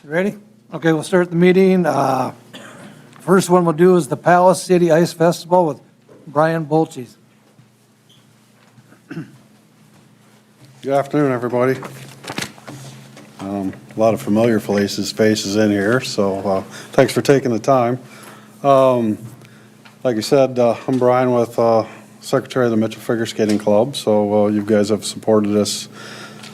Ready? Okay, we'll start the meeting. First one we'll do is the Palace City Ice Festival with Brian Bolches. Good afternoon, everybody. A lot of familiar faces in here, so thanks for taking the time. Like you said, I'm Brian with Secretary of the Mitchell Figure Skating Club, so you guys have supported us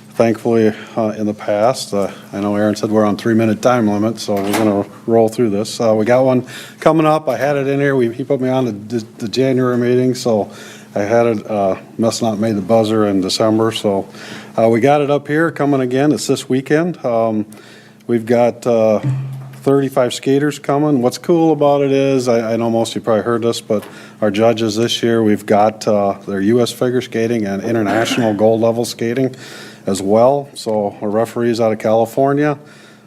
thankfully in the past. I know Aaron said we're on 3-minute time limit, so we're going to roll through this. We got one coming up. I had it in here. He put me on the January meeting, so I had it, must not made the buzzer in December, so we got it up here coming again. It's this weekend. We've got 35 skaters coming. What's cool about it is, I know most of you probably heard this, but our judges this year, we've got their U.S. figure skating and international gold level skating as well. So our referees out of California,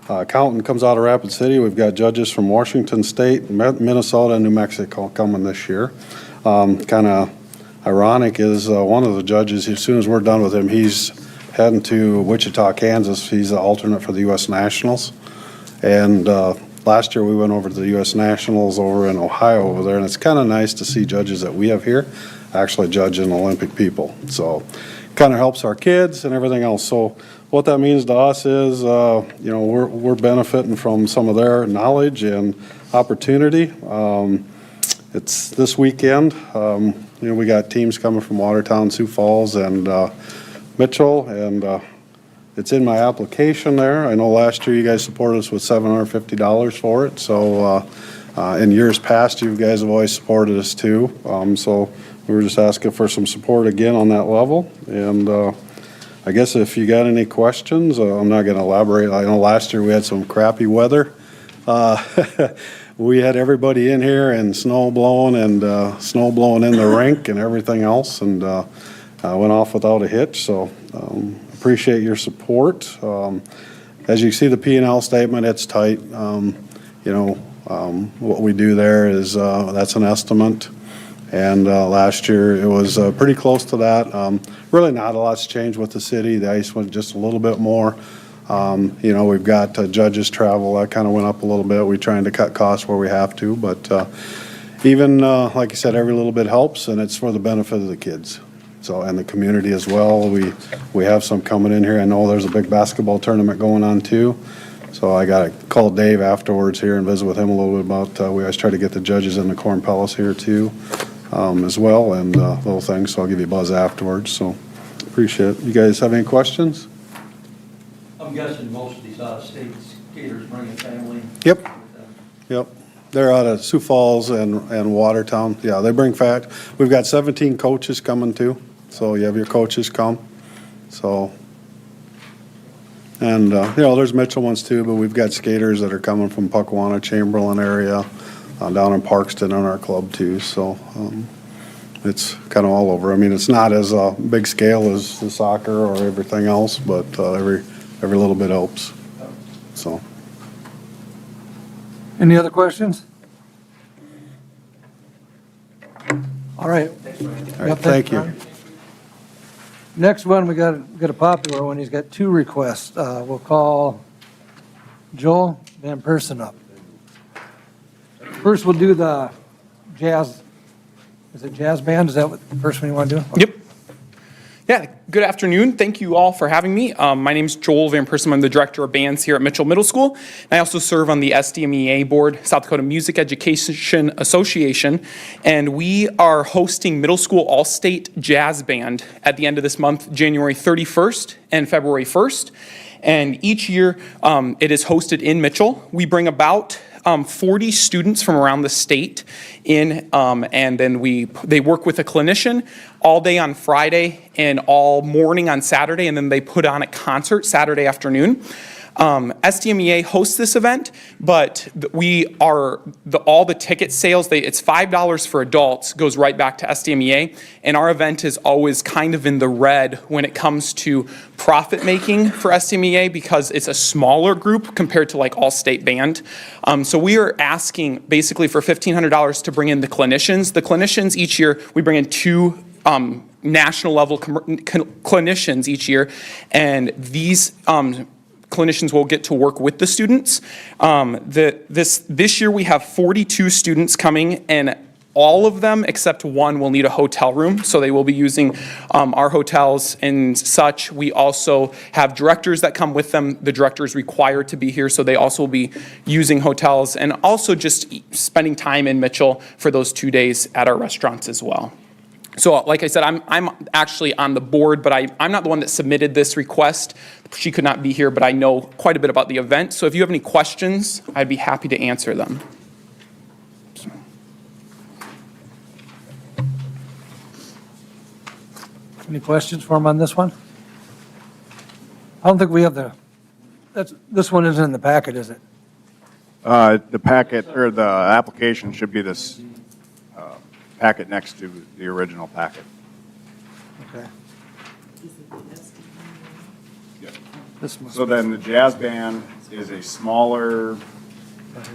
accountant comes out of Rapid City. We've got judges from Washington State, Minnesota, and New Mexico coming this year. Kind of ironic is one of the judges, as soon as we're done with him, he's heading to Wichita, Kansas. He's the alternate for the U.S. Nationals. And last year we went over to the U.S. Nationals over in Ohio over there, and it's kind of nice to see judges that we have here actually judging Olympic people. So kind of helps our kids and everything else. So what that means to us is, you know, we're benefiting from some of their knowledge and opportunity. It's this weekend. You know, we got teams coming from Watertown, Sioux Falls, and Mitchell, and it's in my application there. I know last year you guys supported us with $750 for it. So in years past, you guys have always supported us too. So we were just asking for some support again on that level. And I guess if you got any questions, I'm not going to elaborate. I know last year we had some crappy weather. We had everybody in here and snow blowing in the rink and everything else, and went off without a hitch. So appreciate your support. As you see the P&L statement, it's tight. You know, what we do there is that's an estimate. And last year it was pretty close to that. Really not a lot's changed with the city. The ice went just a little bit more. You know, we've got judges travel. That kind of went up a little bit. We're trying to cut costs where we have to. But even, like I said, every little bit helps, and it's for the benefit of the kids. So, and the community as well. We have some coming in here. I know there's a big basketball tournament going on too. So I got to call Dave afterwards here and visit with him a little bit about, we always try to get the judges in the Corn Palace here too, as well, and little things. So I'll give you a buzz afterwards. So appreciate it. You guys have any questions? I'm guessing most of these out-of-state skaters bring a family. Yep. with them. Yep. They're out of Sioux Falls and Watertown. Yeah, they bring fact. We've got 17 coaches coming too. So you have your coaches come. So, and, you know, there's Mitchell ones too, but we've got skaters that are coming from Puckwauna, Chamberlain area, down in Parkston in our club too. So it's kind of all over. I mean, it's not as big scale as the soccer or everything else, but every little bit helps. So. Any other questions? All right. All right, thank you. Next one, we got a popular one. He's got 2 requests. We'll call Joel Van Person up. First, we'll do the jazz. Is it jazz band? Is that what the first one you want to do? Yep. Yeah, good afternoon. Thank you all for having me. My name is Joel Van Person. I'm the director of bands here at Mitchell Middle School. I also serve on the SDMEA board, South Dakota Music Education Association, and we are hosting Middle School All-State Jazz Band at the end of this month, January 31st and February 1st. And each year it is hosted in Mitchell. We bring about 40 students from around the state in, and then they work with a clinician all day on Friday and all morning on Saturday, and then they put on a concert Saturday afternoon. SDMEA hosts this event, but all the ticket sales, it's $5 for adults, goes right back to SDMEA, and our event is always kind of in the red when it comes to profit making for SDMEA because it's a smaller group compared to like all-state band. So we are asking basically for $1,500 to bring in the clinicians. The clinicians each year, we bring in 2 national level clinicians each year, and these clinicians will get to work with the students. This year we have 42 students coming, and all of them except one will need a hotel room, so they will be using our hotels and such. We also have directors that come with them. The director is required to be here, so they also will be using hotels and also just spending time in Mitchell for those 2 days at our restaurants as well. So like I said, I'm actually on the board, but I'm not the one that submitted this request. She could not be here, but I know quite a bit about the event. So if you have any questions, I'd be happy to answer them. Any questions for him on this one? I don't think we have this one isn't in the packet, is it? The packet, or the application should be this packet next to the original packet. Okay. This must So then the jazz band is a smaller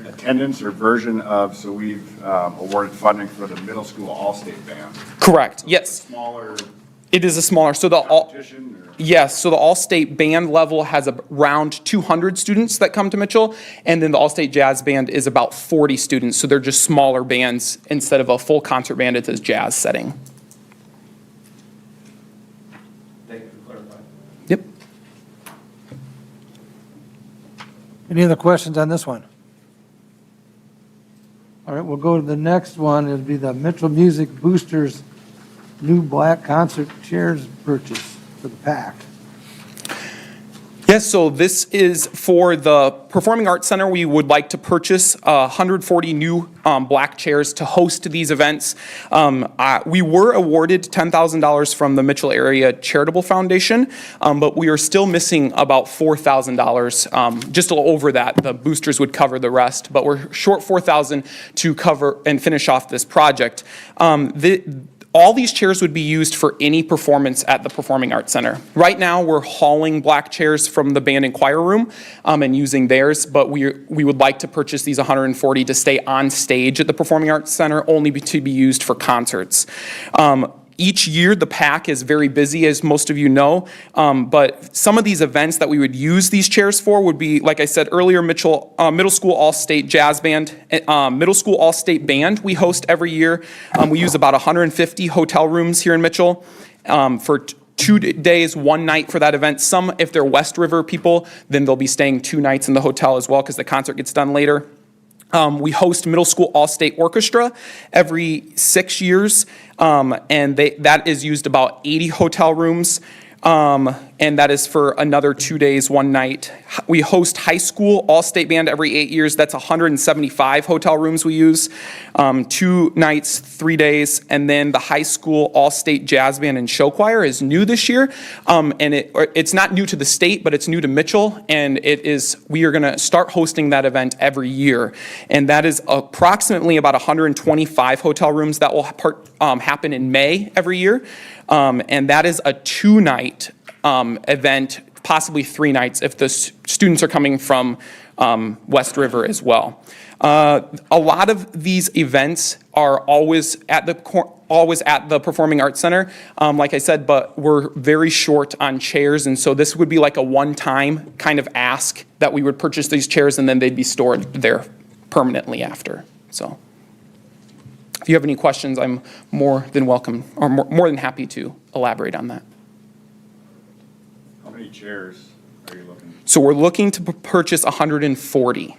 attendance or version of, so we've awarded funding for the middle school all-state band. Correct, yes. Smaller It is a smaller, so the all, competition, or? yes, so the all-state band level has around 200 students that come to Mitchell, and then the all-state jazz band is about 40 students, so they're just smaller bands. Instead of a full concert band, it's a jazz setting. Thank you for clarifying. Yep. Any other questions on this one? All right, we'll go to the next one. It'll be the Mitchell Music Boosters new black concert chairs purchase for the PAC. Yes, so this is for the Performing Arts Center. We would like to purchase 140 new black chairs to host these events. We were awarded $10,000 from the Mitchell Area Charitable Foundation, but we are still missing about $4,000. Just a little over that, the boosters would cover the rest, but we're short $4,000 to cover and finish off this project. All these chairs would be used for any performance at the Performing Arts Center. Right now, we're hauling black chairs from the band and choir room and using theirs, but we would like to purchase these 140 to stay on stage at the Performing Arts Center, only to be used for concerts. Each year, the PAC is very busy, as most of you know, but some of these events that we would use these chairs for would be, like I said earlier, Mitchell Middle School All-State Jazz Band, Middle School All-State Band we host every year. We use about 150 hotel rooms here in Mitchell for 2 days, 1 night for that event. Some, if they're West River people, then they'll be staying 2 nights in the hotel as well because the concert gets done later. We host Middle School All-State Orchestra every 6 years, and that is used about 80 hotel rooms, and that is for another 2 days, 1 night. We host High School All-State Band every 8 years. That's 175 hotel rooms we use, 2 nights, 3 days, and then the High School All-State Jazz Band and Show Choir is new this year, and it's not new to the state, but it's new to Mitchell, and we are going to start hosting that event every year, and that is approximately about 125 hotel rooms that will happen in May every year, and that is a 2-night event, possibly 3 nights if the students are coming from West River as well. A lot of these events are always at the Performing Arts Center, like I said, but we're very short on chairs, and so this would be like a one-time kind of ask that we would purchase these chairs and then they'd be stored there permanently after. So if you have any questions, I'm more than welcome, or more than happy to elaborate on that. How many chairs are you looking? So we're looking to purchase 140.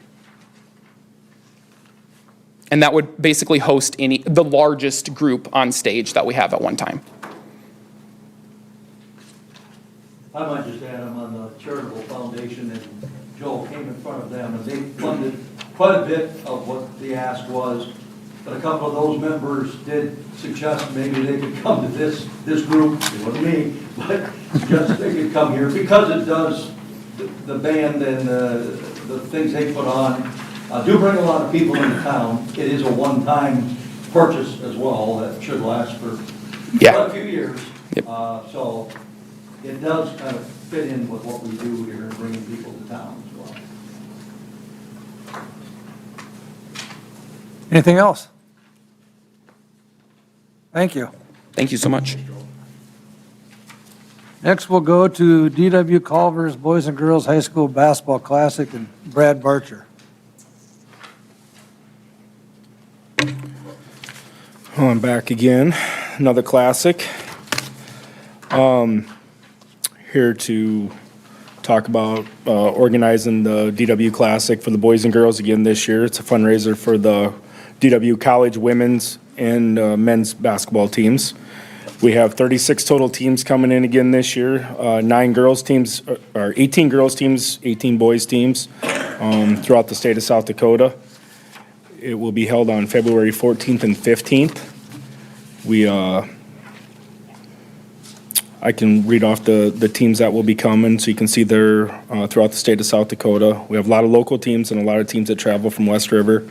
And that would basically host the largest group on stage that we have at one time. I might just add, I'm on the charitable foundation, and Joel came in front of them, and they funded quite a bit of what the ask was. But a couple of those members did suggest maybe they could come to this group, it wasn't me, but just they could come here, because it does, the band and the things they put on do bring a lot of people into town. It is a one-time purchase as well that should last for quite a few years. Yep. So it does kind of fit in with what we do here and bringing people to town as well. Anything else? Thank you. Thank you so much. Next, we'll go to DW Culver's Boys and Girls High School Basketball Classic and Brad Barcher. Oh, I'm back again. Another classic. Here to talk about organizing the DW Classic for the boys and girls again this year. It's a fundraiser for the DW College women's and men's basketball teams. We have 36 total teams coming in again this year. 9 girls teams, or 18 girls teams, 18 boys teams throughout the state of South Dakota. It will be held on February 14th and 15th. I can read off the teams that will be coming so you can see they're throughout the state of South Dakota. We have a lot of local teams and a lot of teams that travel from West River.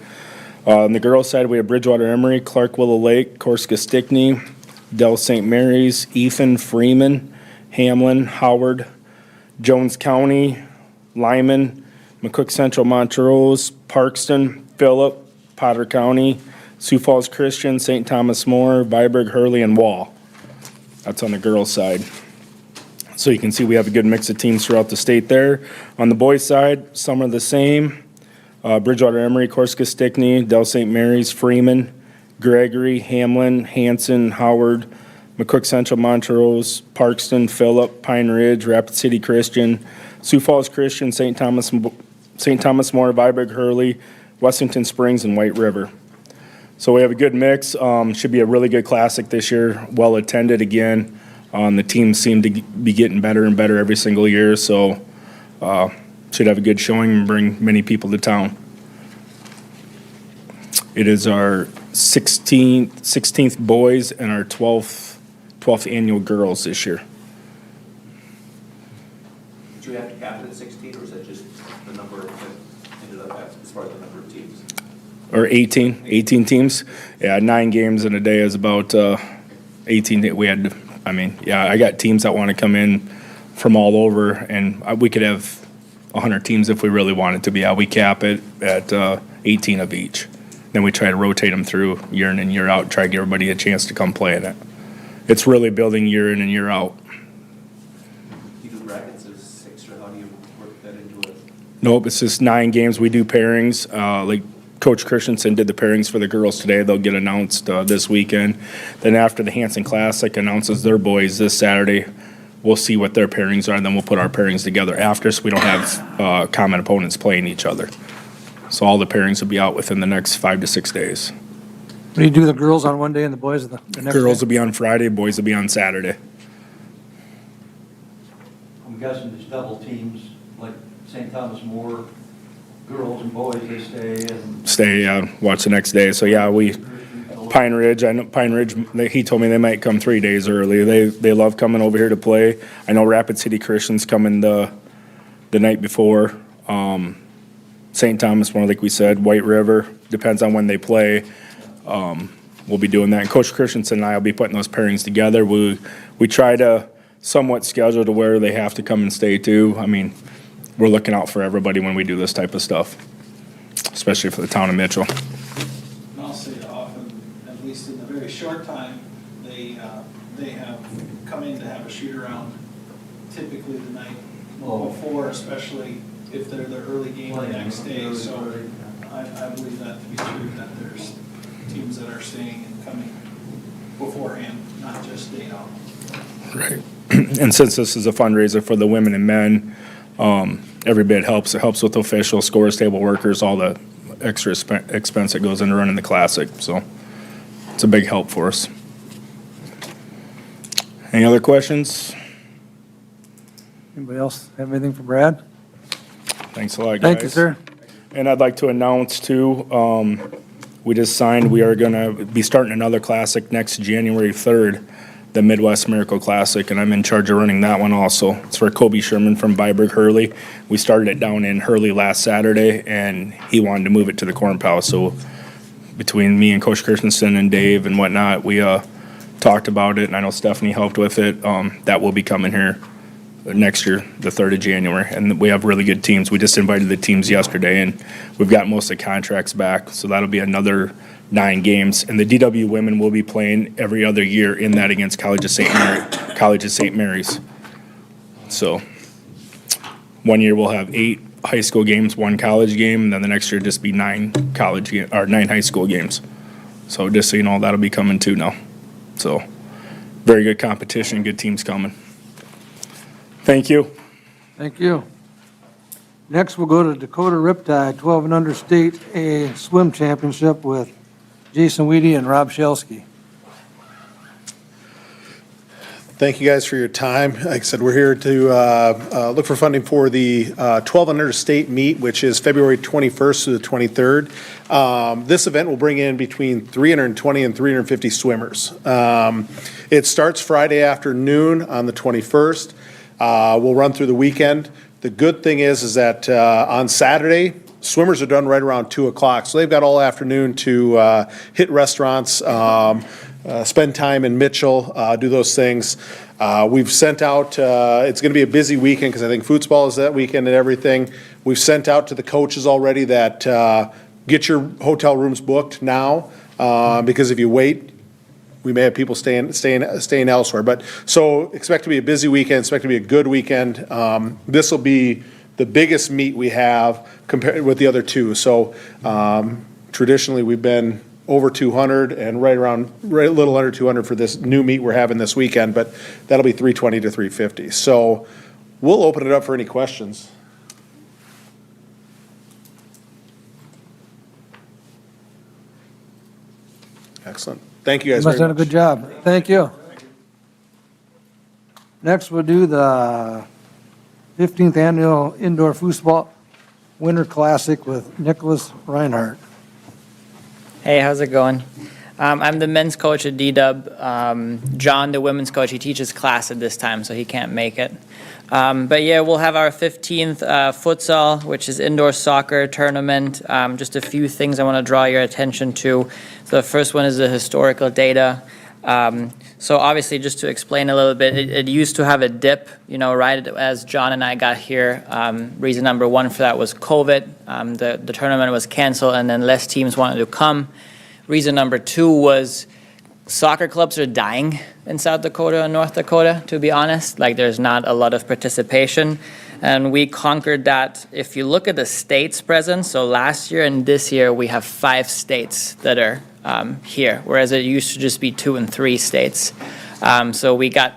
On the girls' side, we have Bridgewater Emery, Clark Willow Lake, Corsica Stickney, Dell St. Mary's, Ethan, Freeman, Hamlin, Howard, Jones County, Lyman, McCook Central, Montrose, Parkston, Phillip, Potter County, Sioux Falls Christian, St. Thomas More, Viborg, Hurley, and Wall. That's on the girls' side. So you can see we have a good mix of teams throughout the state there. On the boys' side, some are the same. Bridgewater Emery, Corsica Stickney, Dell St. Mary's, Freeman, Gregory, Hamlin, Hanson, Howard, McCook Central, Montrose, Parkston, Phillip, Pine Ridge, Rapid City Christian, Sioux Falls Christian, St. Thomas More, Viborg, Hurley, Wessington Springs, and White River. So we have a good mix. Should be a really good classic this year. Well attended again. The teams seem to be getting better and better every single year. So should have a good showing and bring many people to town. It is our 16th boys and our 12th annual girls this year. Did you have to cap it at 16, or is that just the number that ended up as far as the number of teams? Or 18 teams. Yeah, 9 games in a day is about 18. We had, I got teams that want to come in from all over, and we could have 100 teams if we really wanted to be. Yeah, we cap it at 18 of each. Then we try to rotate them through year in and year out, try to give everybody a chance to come play in it. It's really building year in and year out. You do brackets as 6, or how do you work that into it? Nope, it's just 9 games. We do pairings. Like Coach Christensen did the pairings for the girls today. They'll get announced this weekend. Then after the Hanson Classic announces their boys this Saturday, we'll see what their pairings are, and then we'll put our pairings together after, so we don't have common opponents playing each other. So all the pairings will be out within the next 5 to 6 days. What do you do, the girls on one day and the boys the next Girls day? will be on Friday, boys will be on Saturday. I'm guessing there's double teams, like St. Thomas More, girls and boys, they stay and. Stay, watch the next day. So yeah, Pine Ridge, I know Pine Ridge, he told me they might come 3 days early. They love coming over here to play. I know Rapid City Christian's coming the night before. St. Thomas More, like we said, White River, depends on when they play. We'll be doing that. And Coach Christensen and I will be putting those pairings together. We try to somewhat schedule to where they have to come and stay too. We're looking out for everybody when we do this type of stuff, especially for the town of Mitchell. And I'll say often, at least in a very short time, they have come in to have a shoot around typically the night before, especially if they're the early game the next day. So I believe that to be true, that there's teams that are staying and coming beforehand, not just day out. Right. And since this is a fundraiser for the women and men, every bit helps. It helps with officials, scores, table workers, all the extra expense that goes into running the Classic. So it's a big help for us. Any other questions? Anybody else have anything for Brad? Thanks a lot, guys. Thank you, sir. And I'd like to announce too, we just signed, we are gonna be starting another Classic next January 3rd, the Midwest Miracle Classic, and I'm in charge of running that one also. It's for Kobe Sherman from Viborg, Hurley. We started it down in Hurley last Saturday, and he wanted to move it to the Corn Palace. So between me and Coach Christensen and Dave and whatnot, we talked about it, and I know Stephanie helped with it. That will be coming here next year, the 3rd of January, and we have really good teams. We just invited the teams yesterday, and we've got most of the contracts back, so that'll be another 9 games. And the DW women will be playing every other year in that against College of St. Mary's. So one year we'll have 8 high school games, 1 college game, and then the next year just be 9 9 high school games. So just so you know, that'll be coming too now. So very good competition, good teams coming. Thank you. Thank you. Next, we'll go to Dakota Riptide 12 and under state A swim championship with Jason Weedy and Rob Shelsky. Thank you guys for your time. Like I said, we're here to look for funding for the 12 and under state meet, which is February 21st to the 23rd. This event will bring in between 320 and 350 swimmers. It starts Friday afternoon on the 21st. We'll run through the weekend. The good thing is that on Saturday, swimmers are done right around 2 o'clock, so they've got all afternoon to hit restaurants, spend time in Mitchell, do those things. We've sent out, it's going to be a busy weekend because I think football is that weekend and everything. We've sent out to the coaches already that get your hotel rooms booked now because if you wait, we may have people staying elsewhere. But so expect to be a busy weekend, expect to be a good weekend. This will be the biggest meet we have compared with the other two. So traditionally we've been over 200 and right a little under 200 for this new meet we're having this weekend, but that'll be 320 to 350. So we'll open it up for any questions. Excellent. Thank you You guys must very have done a much. good job. Thank you. Next, we'll do the 15th Annual Indoor Foosball Winter Classic with Nicholas Reinhardt. Hey, how's it going? I'm the men's coach at D-Dub. John, the women's coach, he teaches class at this time, so he can't make it. But yeah, we'll have our 15th futsal, which is indoor soccer tournament. Just a few things I want to draw your attention to. So the first one is the historical data. So obviously, just to explain a little bit, it used to have a dip, right as John and I got here. Reason number one for that was COVID. The tournament was canceled, and then less teams wanted to come. Reason number two was soccer clubs are dying in South Dakota and North Dakota, to be honest. Like, there's not a lot of participation. And we conquered that. If you look at the states present, so last year and this year, we have 5 states that are here, whereas it used to just be 2 and 3 states. So we got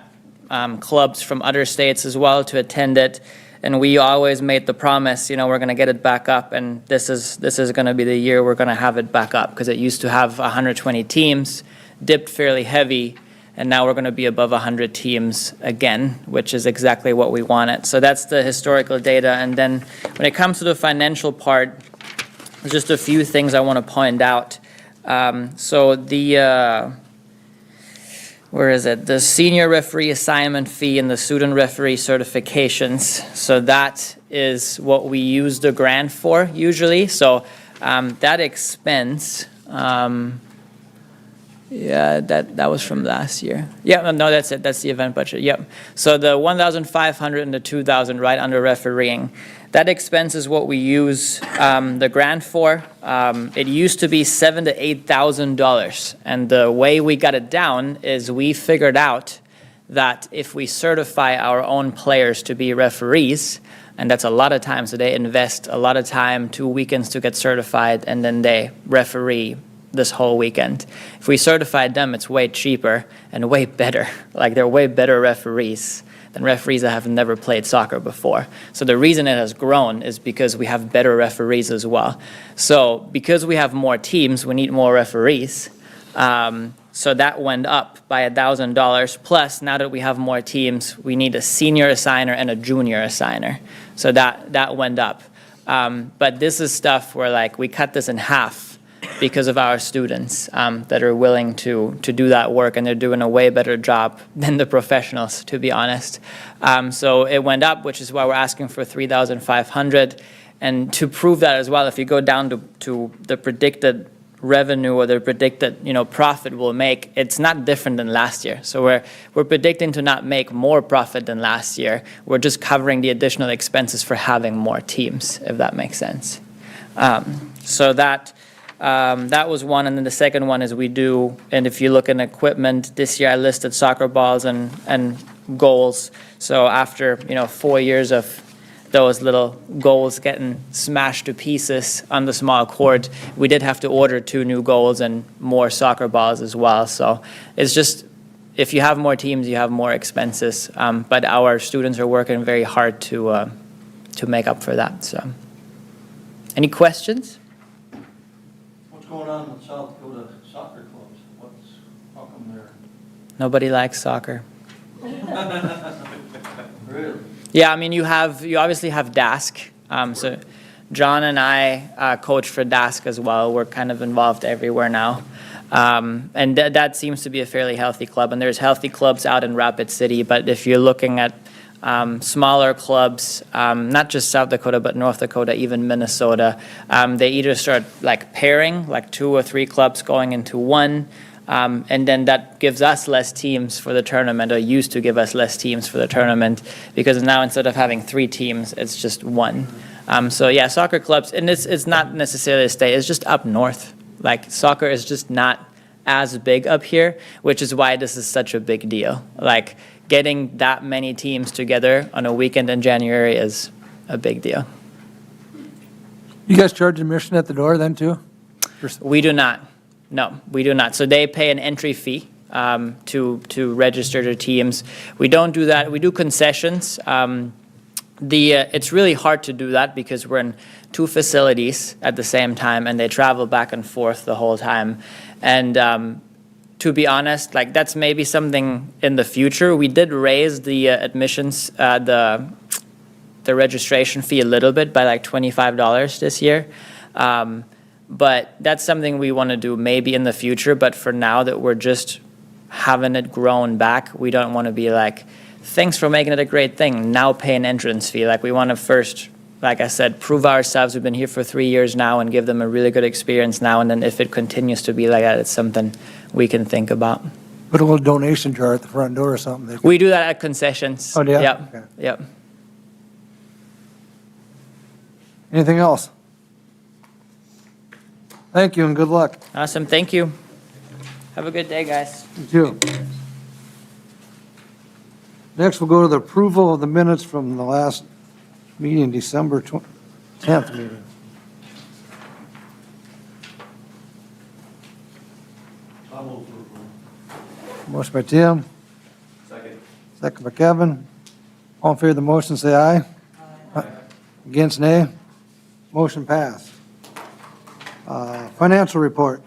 clubs from other states as well to attend it. And we always made the promise, we're going to get it back up, and this is going to be the year we're going to have it back up, because it used to have 120 teams, dipped fairly heavy, and now we're going to be above 100 teams again, which is exactly what we wanted. So that's the historical data. And then when it comes to the financial part, there's just a few things I want to point out. So the where is it? The senior referee assignment fee and the student referee certifications. So that is what we use the grant for usually. So that expense, yeah, that was from last year. Yeah, no, that's it. That's the event budget. Yep. So the 1,500 and the 2,000 right under refereeing. That expense is what we use the grant for. It used to be $7,000 to $8,000, and the way we got it down is we figured out that if we certify our own players to be referees, and that's a lot of time, so they invest a lot of time, 2 weekends to get certified, and then they referee this whole weekend. If we certified them, it's way cheaper and way better. Like, they're way better referees than referees that have never played soccer before. So the reason it has grown is because we have better referees as well. So because we have more teams, we need more referees. So that went up by $1,000. Plus, now that we have more teams, we need a senior assigner and a junior assigner. So that went up. But this is stuff where, like, we cut this in half because of our students that are willing to do that work, and they're doing a way better job than the professionals, to be honest. So it went up, which is why we're asking for $3,500. And to prove that as well, if you go down to the predicted revenue or the predicted profit we'll make, it's not different than last year. So we're predicting to not make more profit than last year. We're just covering the additional expenses for having more teams, if that makes sense. So that was one, and then the second one is we do, and if you look in equipment, this year I listed soccer balls and goals. So after, 4 years of those little goals getting smashed to pieces on the small court, we did have to order 2 new goals and more soccer balls as well. So it's just, if you have more teams, you have more expenses. But our students are working very hard to make up for that. So, any questions? What's going on with South Dakota soccer clubs? How come they're, Nobody likes soccer. really? Yeah, I mean, you obviously have DASC. So John and I coach for DASC as well. We're kind of involved everywhere now. And that seems to be a fairly healthy club. And there's healthy clubs out in Rapid City. But if you're looking at smaller clubs, not just South Dakota, but North Dakota, even Minnesota, they either start like pairing, like 2 or 3 clubs going into one. And then that gives us less teams for the tournament, or used to give us less teams for the tournament, because now instead of having 3 teams, it's just 1. So yeah, soccer clubs, and it's not necessarily a state, it's just up north. Like soccer is just not as big up here, which is why this is such a big deal. Like getting that many teams together on a weekend in January is a big deal. You guys charge admission at the door then too? We do not. No, we do not. So they pay an entry fee to register their teams. We don't do that. We do concessions. It's really hard to do that because we're in 2 facilities at the same time, and they travel back and forth the whole time. And to be honest, like that's maybe something in the future. We did raise the admissions, the registration fee a little bit by like $25 this year. But that's something we want to do maybe in the future. But for now that we're just having it grown back, we don't want to be like, thanks for making it a great thing, now pay an entrance fee. Like we want to first, like I said, prove ourselves. We've been here for 3 years now and give them a really good experience now. And then if it continues to be like that, it's something we can think about. Put a little donation jar at the front door or something. We do that at concessions. Oh, yeah? Yep, Okay. yep. Anything else? Thank you and good luck. Awesome, thank you. Have a good day, guys. You too. Next, we'll go to the approval of the minutes from the last meeting, December 10th meeting. I move to approve. Motion by Tim, Second. second by Kevin. All in favor of the motion, say aye. Aye. Against, nay. Motion passed. Financial report.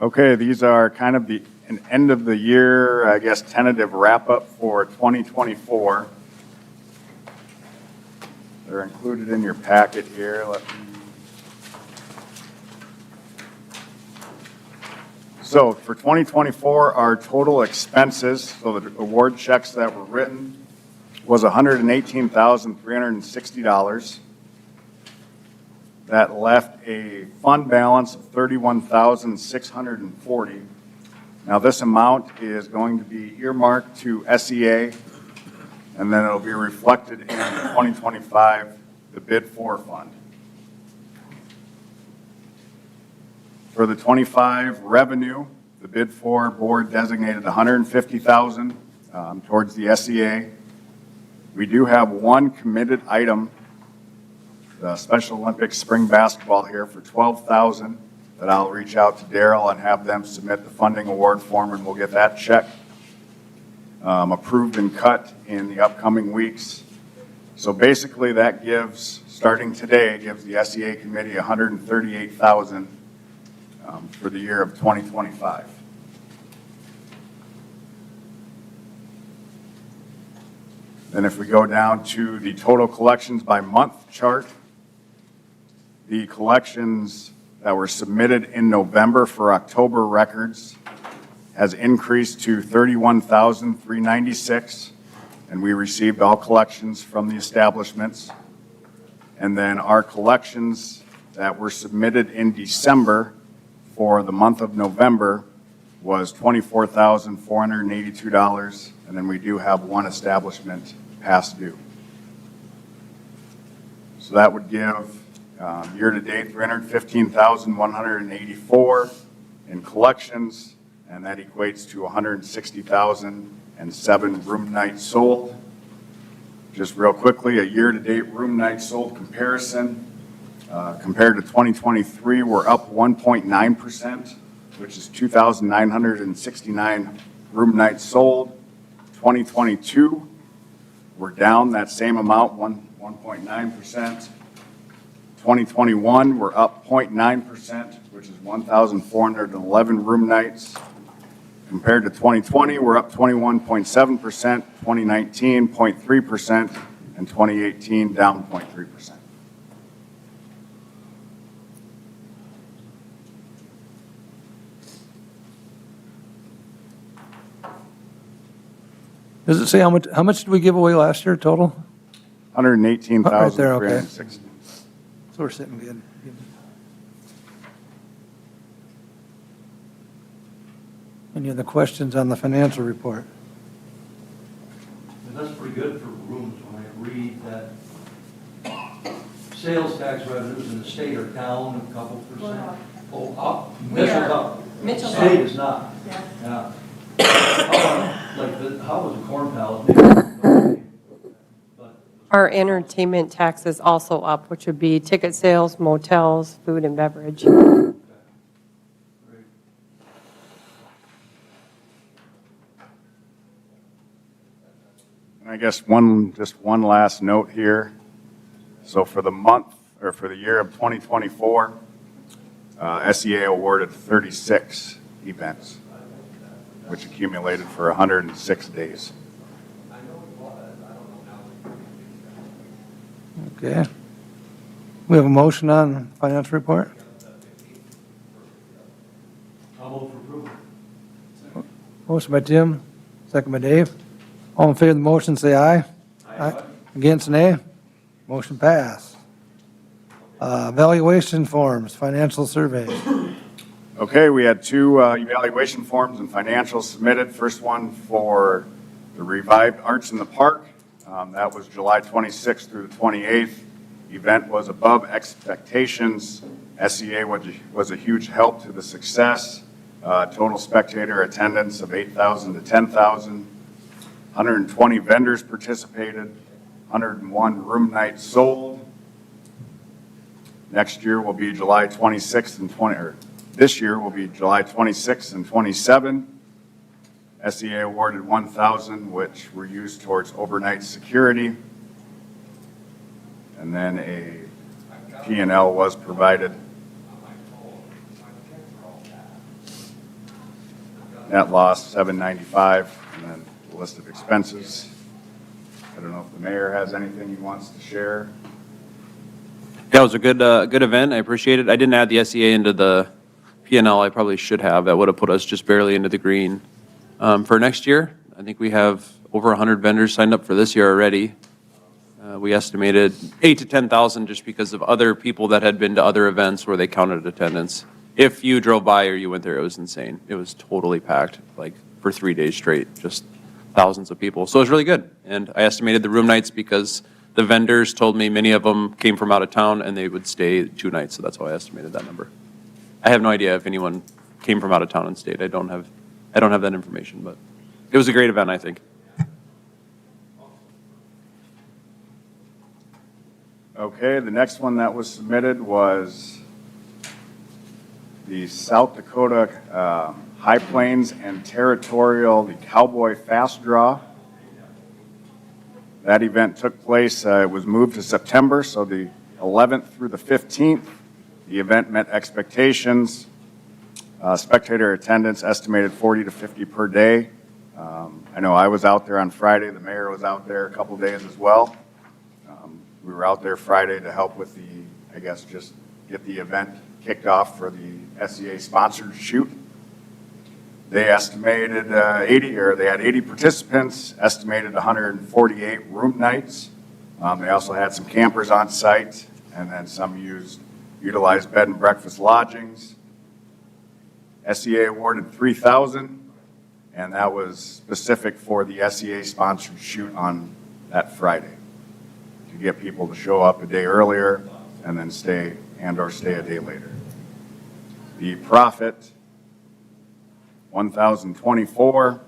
Okay, these are kind of an end of the year, I guess, tentative wrap-up for 2024. They're included in your packet here. So for 2024, our total expenses, so the award checks that were written, was $118,360. That left a fund balance of $31,640. Now, this amount is going to be earmarked to SEA, and then it'll be reflected in 2025, the bid for fund. For the 25 revenue, the bid for board designated $150,000 towards the SEA. We do have one committed item, the Special Olympics spring basketball here for $12,000, that I'll reach out to Daryl and have them submit the funding award form, and we'll get that check approved and cut in the upcoming weeks. So basically that gives, starting today, gives the SEA committee $138,000 for the year of 2025. Then if we go down to the total collections by month chart, the collections that were submitted in November for October records has increased to $31,396, and we received all collections from the establishments. And then our collections that were submitted in December for the month of November was $24,482, and then we do have one establishment past due. So that would give year-to-date $315,184 in collections, and that equates to $160,000 and 7 room nights sold. Just real quickly, a year-to-date room nights sold comparison. Compared to 2023, we're up 1.9%, which is 2,969 room nights sold. 2022, we're down that same amount, 1.9%. 2021, we're up 0.9%, which is 1,411 room nights. Compared to 2020, we're up 21.7%, 2019, 0.3%, and 2018, down 0.3%. Does it say how much did we give away last year total? 118,360. So we're sitting good. Any other questions on the financial report? And that's pretty good for rooms when I read that sales tax revenues in the state are down a couple percent. Oh, up. Mitchell's up. Mitchell's up. State is not. Yeah. How was the Corn Palace? But Our entertainment tax is also up, which would be ticket sales, motels, food and beverage. And I guess just one last note here. So for the month, or for the year of 2024, SEA awarded 36 events, which accumulated for 106 days. Okay. We have a motion on financial report? I'll vote for approval. Motion by Tim, second by Dave. All in favor of the motion, say aye. Aye. Against, nay. Motion passed. Evaluation forms, financial surveys. Okay, we had 2 evaluation forms and financials submitted. First one for the Revived Arts in the Park. That was July 26th through the 28th. Event was above expectations. SEA was a huge help to the success. Total spectator attendance of 8,000 to 10,000. 120 vendors participated. 101 room nights sold. Next year will be July 26th and 20, or this year will be July 26th and 27. SEA awarded 1,000, which were used towards overnight security. And then a P&L was provided. Net loss, $795, and then a list of expenses. I don't know if the mayor has anything he wants to share. Yeah, it was a good event. I appreciate it. I didn't add the SEA into the P&L. I probably should have. That would have put us just barely into the green. For next year, I think we have over 100 vendors signed up for this year already. We estimated 8,000 to 10,000 just because of other people that had been to other events where they counted attendance. If you drove by or you went there, it was insane. It was totally packed, like for 3 days straight, just thousands of people. So it was really good. And I estimated the room nights because the vendors told me many of them came from out of town and they would stay 2 nights. So that's why I estimated that number. I have no idea if anyone came from out of town and stayed. I don't have that information, but it was a great event, I think. Okay, the next one that was submitted was the South Dakota High Plains and Territorial, the Cowboy Fast Draw. That event took place, it was moved to September, so the 11th through the 15th. The event met expectations. Spectator attendance estimated 40 to 50 per day. I know I was out there on Friday. The mayor was out there a couple days as well. We were out there Friday to help with the, I guess, just get the event kicked off for the SEA sponsored shoot. They estimated they had 80 participants, estimated 148 room nights. They also had some campers on site, and then some utilized bed and breakfast lodgings. SEA awarded 3,000, and that was specific for the SEA sponsored shoot on that Friday, to get people to show up a day earlier and then stay a day later. The profit, 1,024.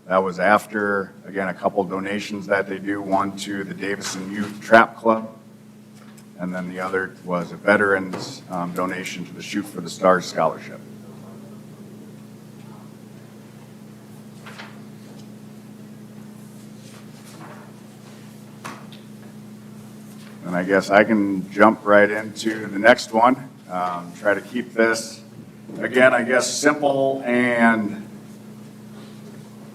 That was after, again, a couple donations that they do, one to the Davison Youth Trap Club, and then the other was a veterans donation to the Shoot for the Stars Scholarship. And I guess I can jump right into the next one. Try to keep this, again, I guess, simple and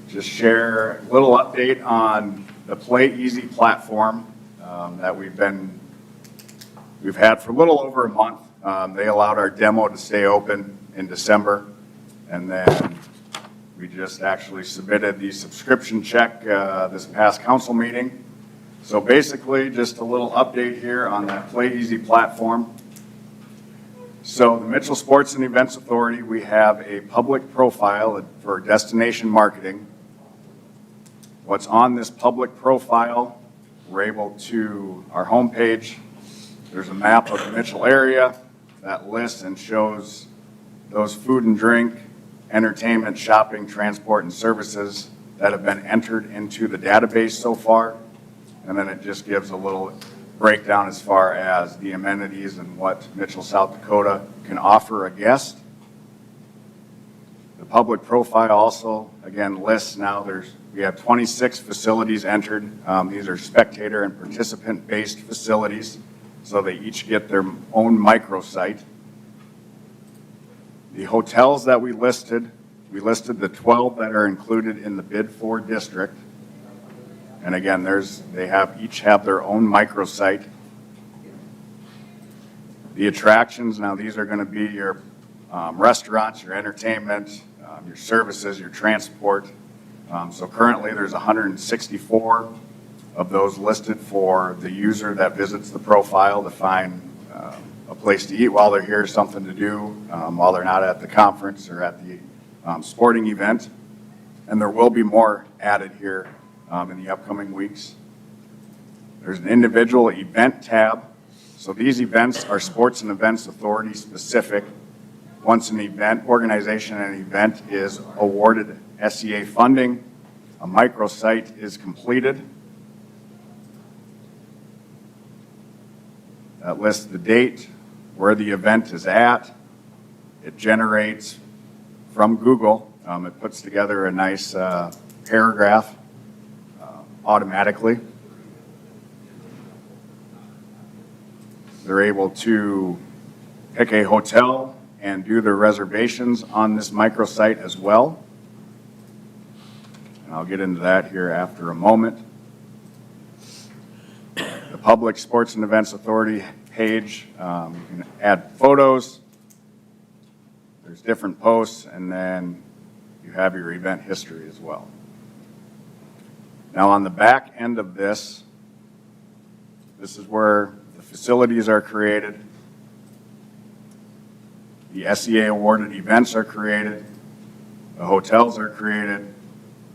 just share a little update on the Play Easy platform that we've had for a little over a month. They allowed our demo to stay open in December, and then we just actually submitted the subscription check this past council meeting. So basically, just a little update here on that Play Easy platform. So the Mitchell Sports and Events Authority, we have a public profile for destination marketing. What's on this public profile, we're able to, our homepage, there's a map of the Mitchell area that lists and shows those food and drink, entertainment, shopping, transport, and services that have been entered into the database so far. And then it just gives a little breakdown as far as the amenities and what Mitchell, South Dakota can offer a guest. The public profile also, again, lists now we have 26 facilities entered. These are spectator and participant-based facilities, so they each get their own microsite. The hotels that we listed the 12 that are included in the bid for district. And again, they each have their own microsite. The attractions, now these are going to be your restaurants, your entertainment, your services, your transport. So currently there's 164 of those listed for the user that visits the profile to find a place to eat while they're here, something to do while they're not at the conference or at the sporting event. And there will be more added here in the upcoming weeks. There's an individual event tab. So these events are Sports and Events Authority specific. Once an event organization and an event is awarded SEA funding, a microsite is completed. That lists the date, where the event is at. It generates from Google. It puts together a nice paragraph automatically. They're able to pick a hotel and do their reservations on this microsite as well. And I'll get into that here after a moment. The Public Sports and Events Authority page, you can add photos, there's different posts, and then you have your event history as well. Now on the back end of this is where the facilities are created, the SEA awarded events are created, the hotels are created,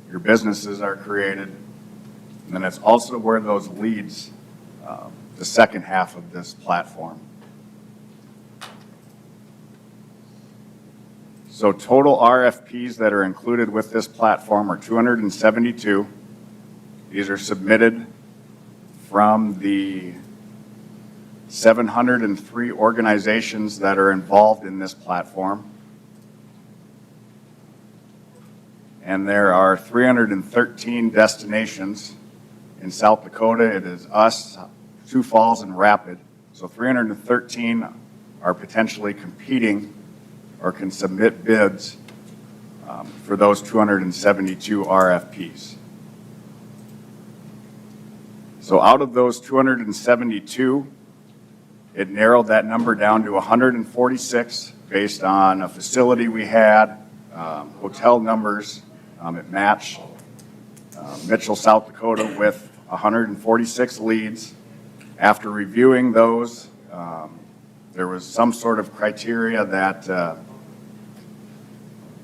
your businesses are created, and then it's also where those leads, the second half of this platform. So total RFPs that are included with this platform are 272. These are submitted from the 703 organizations that are involved in this platform. And there are 313 destinations. In South Dakota, it is us, Sioux Falls, and Rapid. So 313 are potentially competing or can submit bids for those 272 RFPs. So out of those 272, it narrowed that number down to 146 based on a facility we had, hotel numbers. It matched Mitchell, South Dakota with 146 leads. After reviewing those, there was some sort of criteria that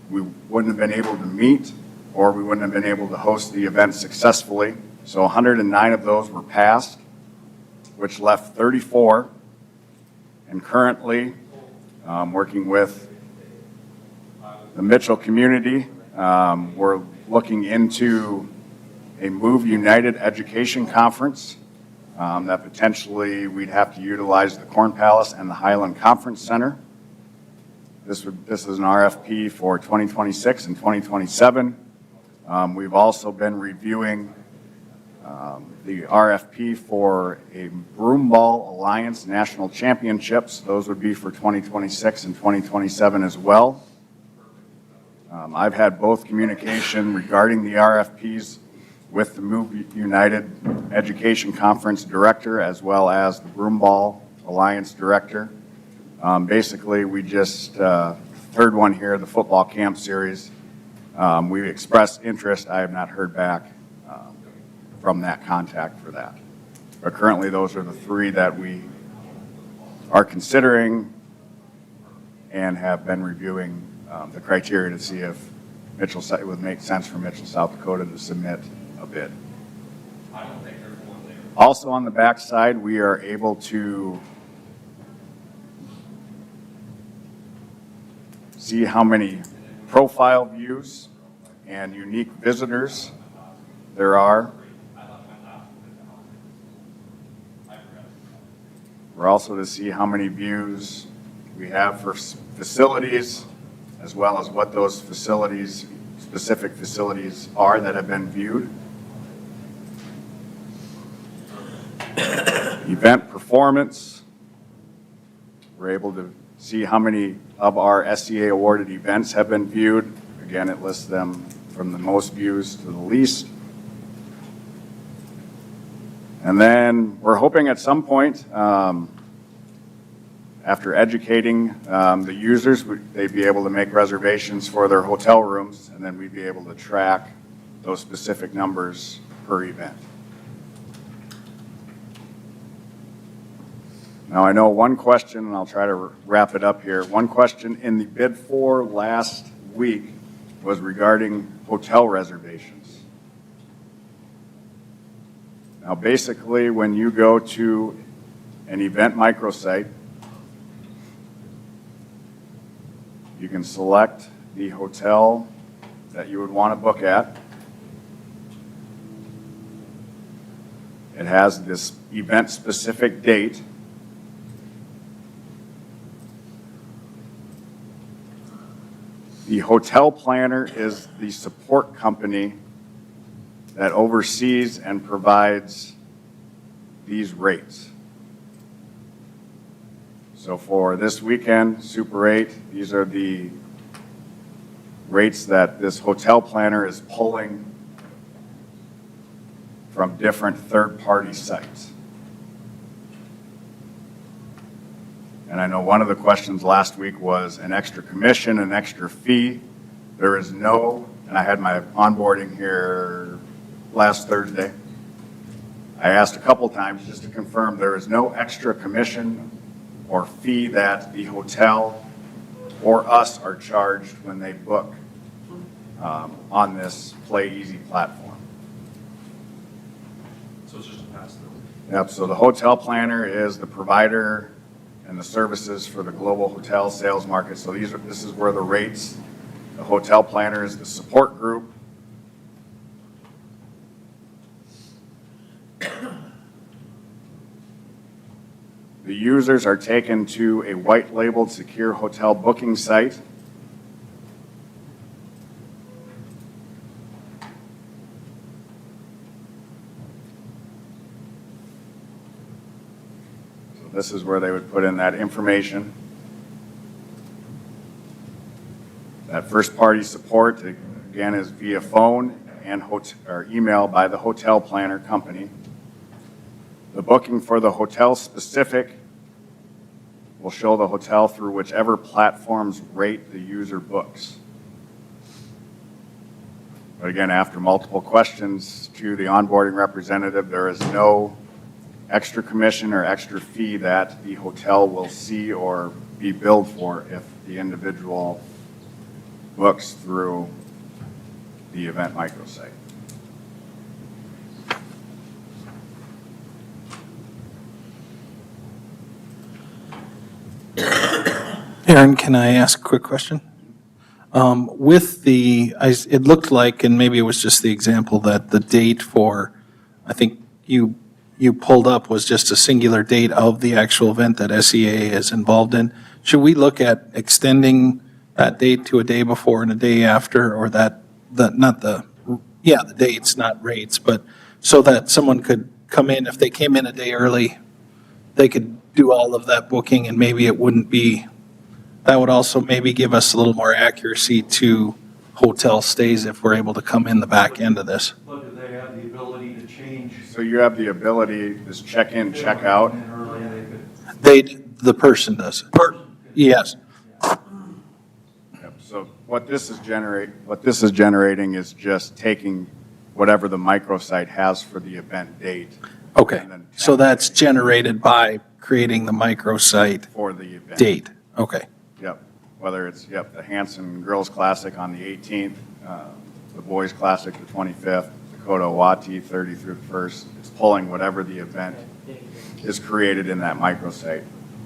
we wouldn't have been able to meet, or we wouldn't have been able to host the event successfully. So 109 of those were passed, which left 34. And currently, working with the Mitchell community we're looking into a Move United Education Conference that potentially we'd have to utilize the Corn Palace and the Highland Conference Center. This is an RFP for 2026 and 2027. We've also been reviewing the RFP for a Broomball Alliance National Championships. Those would be for 2026 and 2027 as well. I've had both communication regarding the RFPs with the Move United Education Conference Director as well as the Broomball Alliance Director. Basically, we just, third one here, the football camp series. We expressed interest. I have not heard back from that contact for that. But currently, those are the three that we are considering and have been reviewing the criteria to see if it would make sense for Mitchell, South Dakota to submit a bid. Also on the backside, we are able to see how many profile views and unique visitors there are. We're also to see how many views we have for facilities, as well as what those facilities, specific facilities are that have been viewed. Event performance. We're able to see how many of our SEA awarded events have been viewed. Again, it lists them from the most views to the least. And then we're hoping at some point, after educating the users, they'd be able to make reservations for their hotel rooms, and then we'd be able to track those specific numbers per event. Now, I know one question, and I'll try to wrap it up here. One question in the bid for last week was regarding hotel reservations. Now, basically, when you go to an event microsite, you can select the hotel that you would want to book at. It has this event-specific date. The hotel planner is the support company that oversees and provides these rates. So for this weekend, Super 8, these are the rates that this hotel planner is pulling from different third-party sites. And I know one of the questions last week was an extra commission, an extra fee. There is no, and I had my onboarding here last Thursday. I asked a couple times just to confirm there is no extra commission or fee that the hotel or us are charged when they book on this Play Easy platform. So it's just a pass-through? Yep, so the hotel planner is the provider and the services for the global hotel sales market. So this is where the rates, the hotel planner is the support group. The users are taken to a white labeled secure hotel booking site. So this is where they would put in that information. That first party support, again, is via phone and or email by the hotel planner company. The booking for the hotel specific will show the hotel through whichever platform's rate the user books. But again, after multiple questions to the onboarding representative, there is no extra commission or extra fee that the hotel will see or be billed for if the individual books through the event microsite. Aaron, can I ask a quick question? With it looked like, and maybe it was just the example, that the date for, I think you pulled up was just a singular date of the actual event that SEA is involved in. Should we look at extending that date to a day before and a day after, or the dates, not rates, but so that someone could come in, if they came in a day early, they could do all of that booking, and maybe it wouldn't be, that would also maybe give us a little more accuracy to hotel stays if we're able to come in the back end of this. But do they have the ability to change? So you have the ability, this check-in, check-out. And early, they could. The person does. Yes. Yep. So what this is generating is just taking whatever the microsite has for the event date. Okay. and then So that's generated by creating the microsite for the event. date. Okay. Yep. Whether it's, the Hanson Girls Classic on the 18th, the Boys Classic the 25th, Dakota Wati 30 through the 1st. It's pulling whatever the event is created in that microsite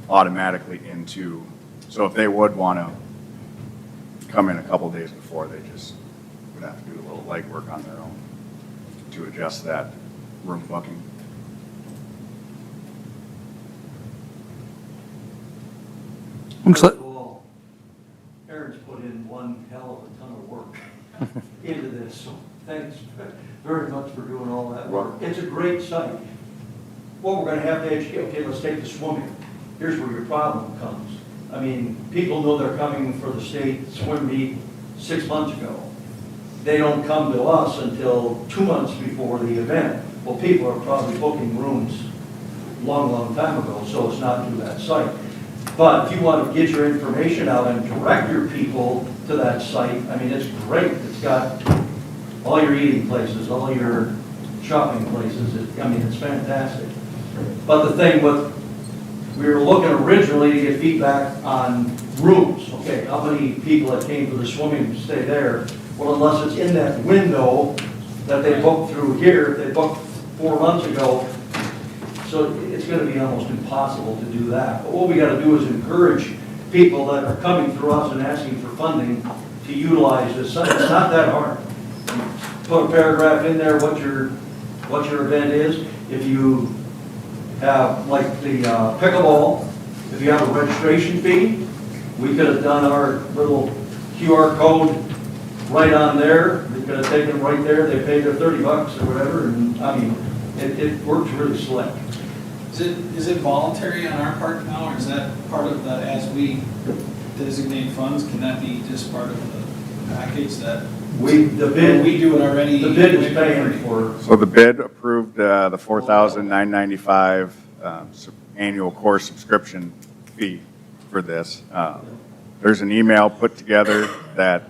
automatically into, so if they would want to come in a couple days before, they just would have to do a little legwork on their own to adjust that room booking. Looks like- First of all, Aaron's put in one hell of a ton of work into this, so thanks very much for doing all that work. It's a great site. What we're gonna have to educate, okay, let's take the swimming. Here's where your problem comes. I mean, people know they're coming for the state swim meet 6 months ago. They don't come to us until 2 months before the event. Well, people are probably booking rooms long time ago, so it's not through that site. But if you want to get your information out and direct your people to that site, I mean, it's great. It's got all your eating places, all your shopping places. It's fantastic. But the thing we were looking originally to get feedback on rooms. Okay, how many people that came for the swimming stay there? Well, unless it's in that window that they booked through here, they booked 4 months ago, so it's going to be almost impossible to do that. But what we got to do is encourage people that are coming through us and asking for funding to utilize this site. It's not that hard. Put a paragraph in there what your event is. If you have like the pickleball, if you have a registration fee, we could have done our little QR code right on there. We could have taken them right there. They paid their $30 or whatever, and I mean, it works really slick. Is it voluntary on our part now, or is that part of the, as we designate funds, can that be just part of the package that? We do it already? The bid is paying for. So the bid approved the $4,995 annual course subscription fee for this. There's an email put together that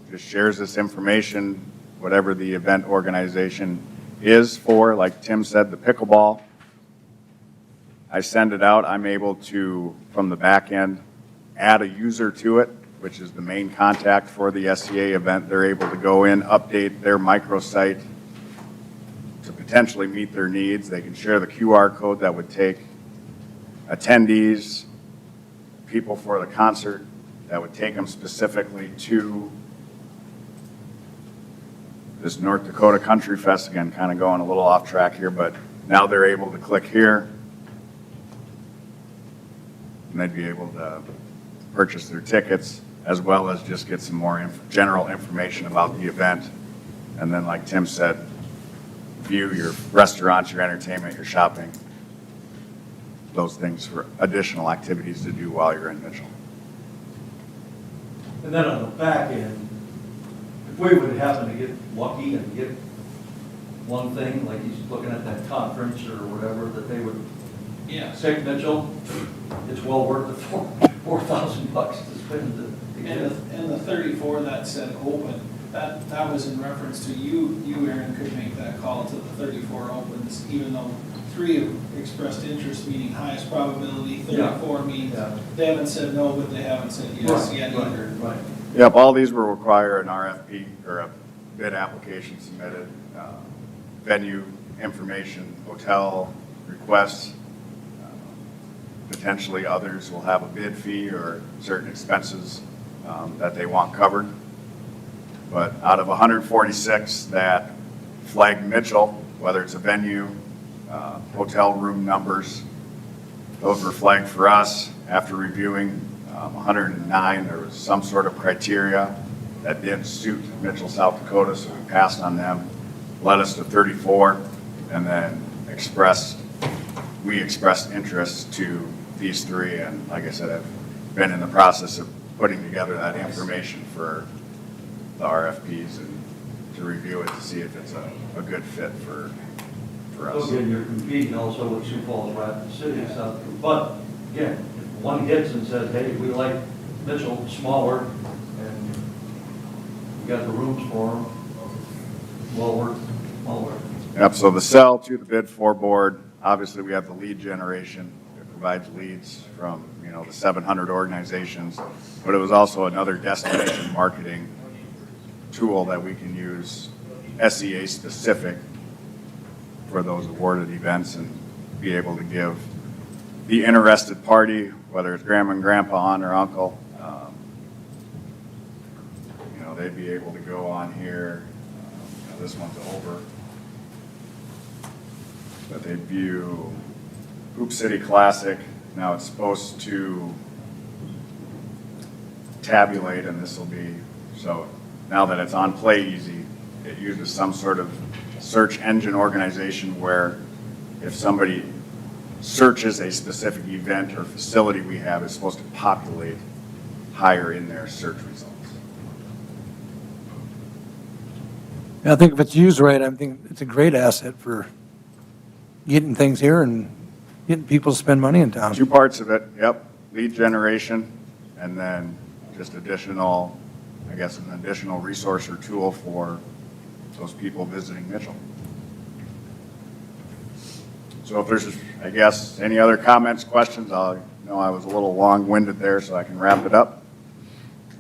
just shares this information, whatever the event organization is for. Like Tim said, the pickleball. I send it out. I'm able to, from the back end, add a user to it, which is the main contact for the SCA event. They're able to go in, update their microsite to potentially meet their needs. They can share the QR code that would take attendees, people for the concert, that would take them specifically to this North Dakota Country Fest. Again, kind of going a little off track here, but now they're able to click here and they'd be able to purchase their tickets, as well as just get some more general information about the event. And then, like Tim said, view your restaurants, your entertainment, your shopping, those things for additional activities to do while you're in Mitchell. And then on the back end, if we would happen to get lucky and get one thing, like he's looking at that conference or whatever, that they would pick Mitchell, it's well worth the $4,000 to spend to get it. And the 34 that said open, that was in reference to you, Aaron, could make that call to the 34 opens, even though 3 have expressed interest, meaning highest probability, 34 means they haven't said no, but they haven't said yes yet either. Right. Yep, all these will require an RFP or a bid application submitted, venue information, hotel requests. Potentially others will have a bid fee or certain expenses that they want covered. But out of 146 that flagged Mitchell, whether it's a venue, hotel room numbers, those were flagged for us. After reviewing 109, there was some sort of criteria that didn't suit Mitchell, South Dakota, so we passed on them, led us to 34, and then we expressed interest to these three, and like I said, I've been in the process of putting together that information for the RFPs and to review it to see if it's a good fit for So us. again, you're competing also with Sioux Falls Rapid City, South, but again, if one hits and says, hey, we like Mitchell smaller, and we got the rooms for them, well worth. Yep, so the sell to the bid for board, obviously we have the lead generation. It provides leads from, the 700 organizations, but it was also another destination marketing tool that we can use SEA specific for those awarded events and be able to give the interested party, whether it's grandma and grandpa, aunt or uncle, they'd be able to go on here. This one's over. But they view Hoop City Classic. Now it's supposed to tabulate, and this will be, so now that it's on Play Easy, it uses some sort of search engine organization where if somebody searches a specific event or facility we have, it's supposed to populate higher in their search results. I think if it's used right, I think it's a great asset for getting things here and getting people to spend money in town. Two parts of it, yep, lead generation, and then just additional, I guess, an additional resource or tool for those people visiting Mitchell. So if there's, I guess, any other comments, questions, I know I was a little long-winded there, so I can wrap it up.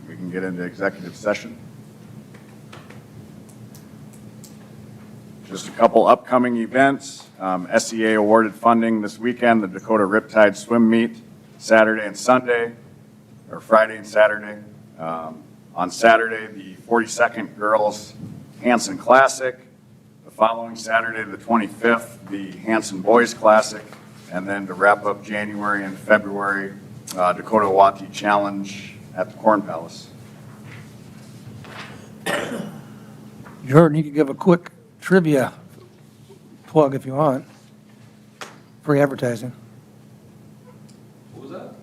We can get into executive session. Just a couple upcoming events. SEA awarded funding this weekend, the Dakota Riptide Swim Meet, Saturday and Sunday, or Friday and Saturday. On Saturday, the 42nd Girls Hanson Classic. The following Saturday, the 25th, the Hanson Boys Classic. And then to wrap up January and February, Dakota Wati Challenge at the Corn Palace. Jordan, you could give a quick trivia plug if you want. Free advertising. What was that?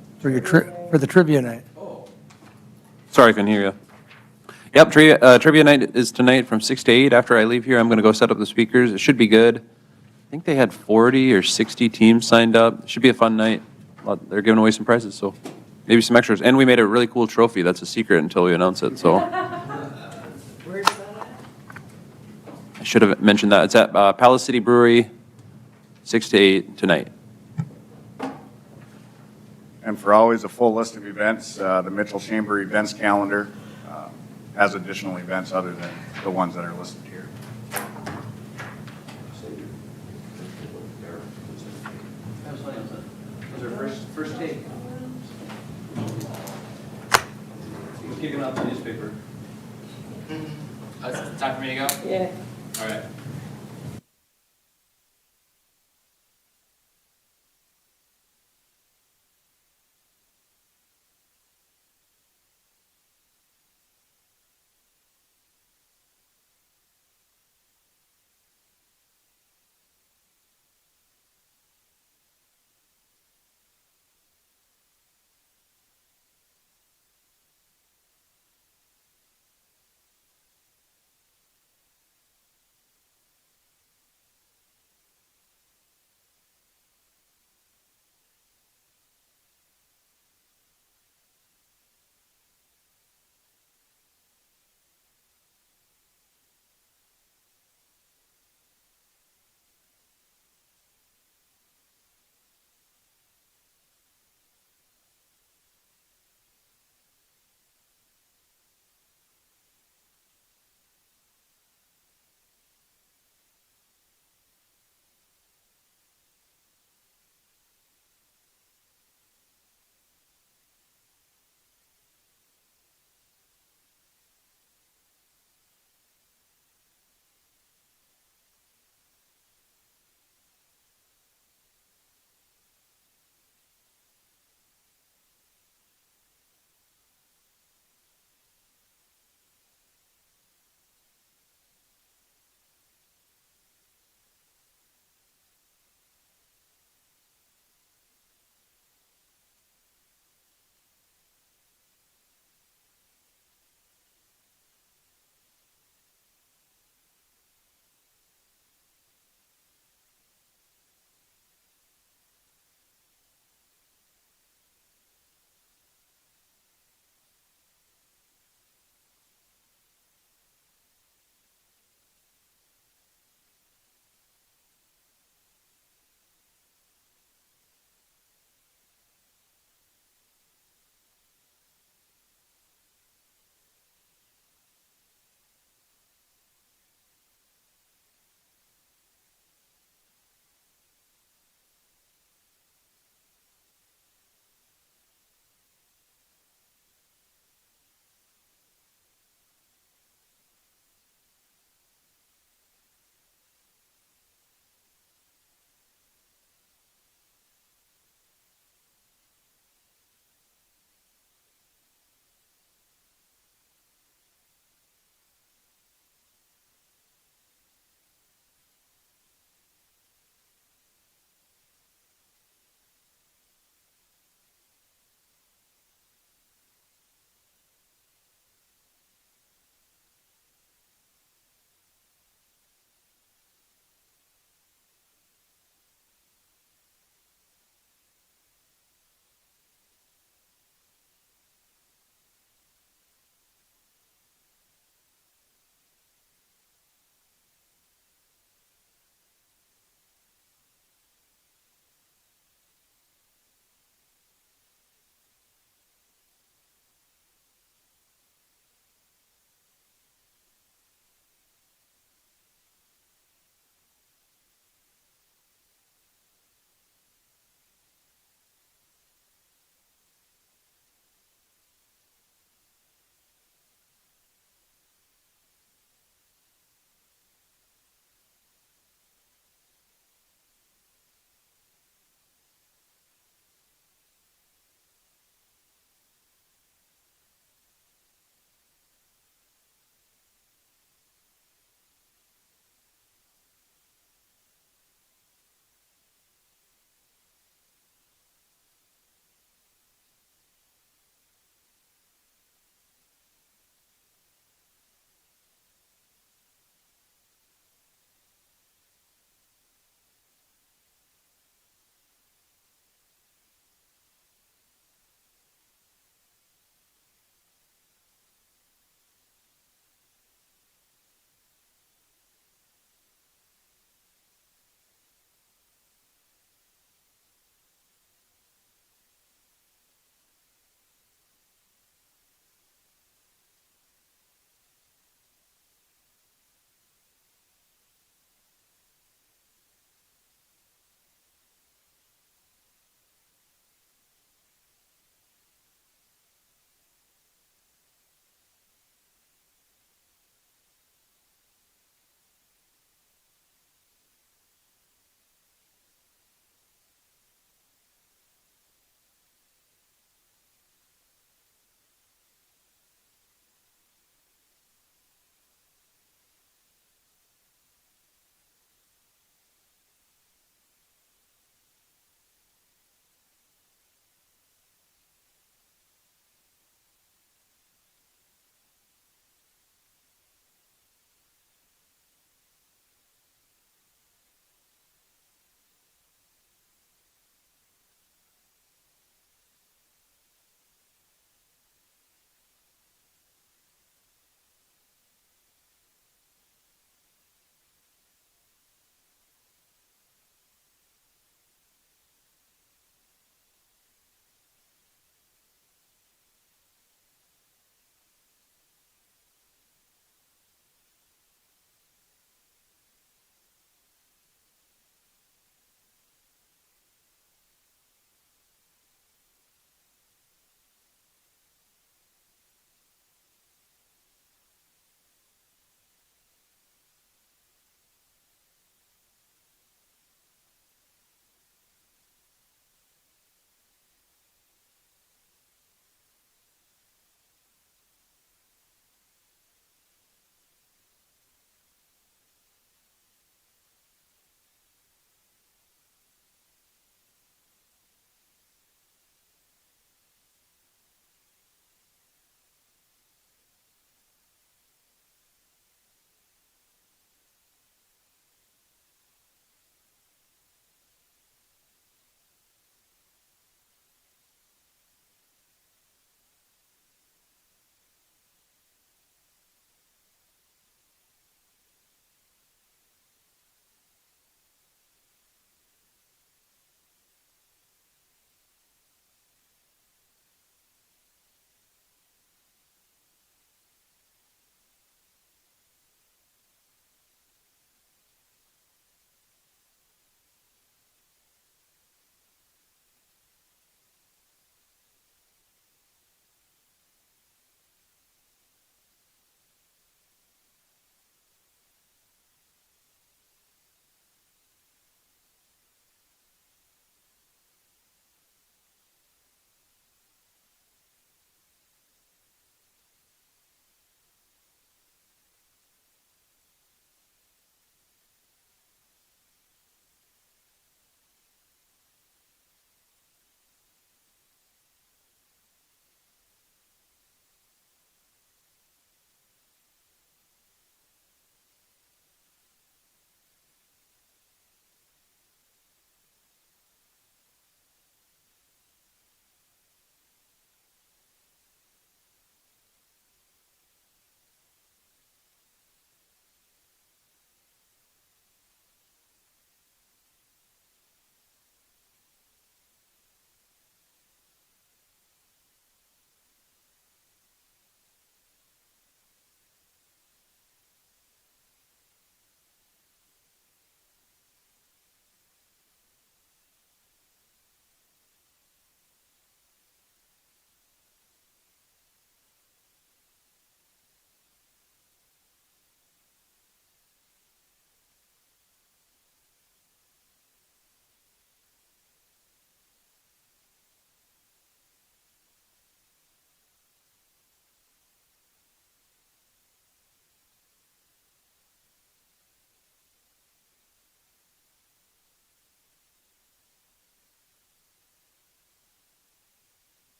For the trivia night. Sorry, I couldn't hear you. Yep, trivia night is tonight from 6 to 8. After I leave here, I'm going to go set up the speakers. It should be good. I think they had 40 or 60 teams signed up. It should be a fun night. They're giving away some prizes, so maybe some extras. And we made a really cool trophy. That's a secret until we announce it, so. I should have mentioned that. It's at Palace City Brewery, 6 to 8 tonight. And for always a full list of events, the Mitchell Chamber events calendar has additional events other than the ones that are listed here. That was our first take. He was kicking out the newspaper. Time for me to go? Yeah. All right.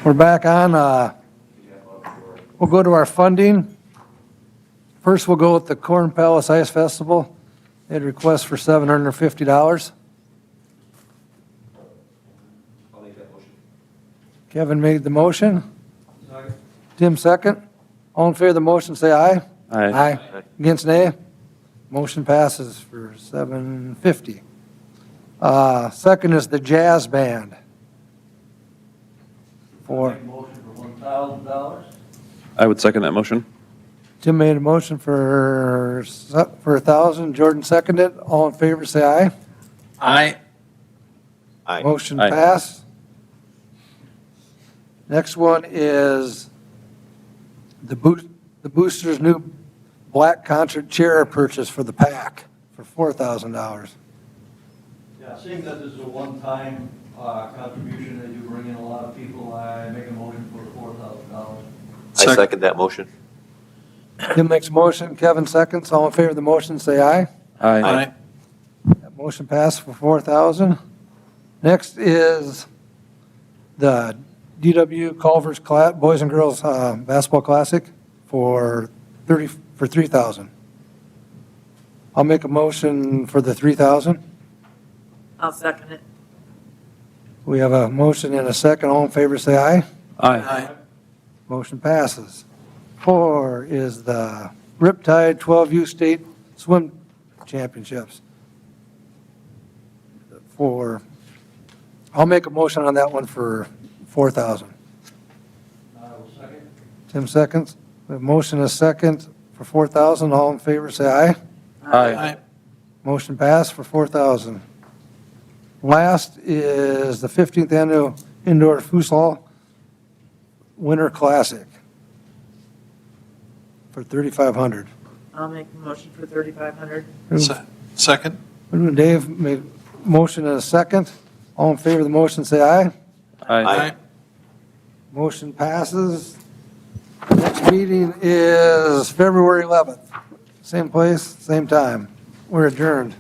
We're back on, we'll go to our funding. First, we'll go with the Corn Palace Ice Festival. They had a request for $750. I'll make that motion. Kevin made the motion. Tim second. All in favor of the motion, say aye. Aye. Against nay? Motion passes for $750. Second is the jazz band. For, Make a motion for $1,000. I would second that motion. Tim made a motion for 1,000. Jordan seconded. All in favor, say aye. Aye. Motion Aye. passed. Next one is the Boosters' new black concert chair purchase for the pack for $4,000. Yeah, seeing that this is a one-time contribution, they do bring in a lot of people, I make a motion for $4,000. I second that motion. Tim makes a motion, Kevin seconds. All in favor of the motion, say aye. Aye. That motion passed for $4,000. Next is the DW Culver's Boys and Girls Basketball Classic for $3,000. I'll make a motion for the $3,000. I'll second it. We have a motion and a second. All in favor, say aye. Aye. Motion passes. 4 is the Riptide 12U State Swim Championships. I'll make a motion on that one for $4,000. I will second. Tim seconds. We have a motion and a second for $4,000. All in favor, say aye. Aye. Motion passed for $4,000. Last is the 15th Annual Indoor Futsal Winter Classic for $3,500. I'll make a motion for $3,500. Second? Dave made a motion and a second. All in favor of the motion, say aye. Aye. Motion passes. Next meeting is February 11th. Same place, same time. We're adjourned.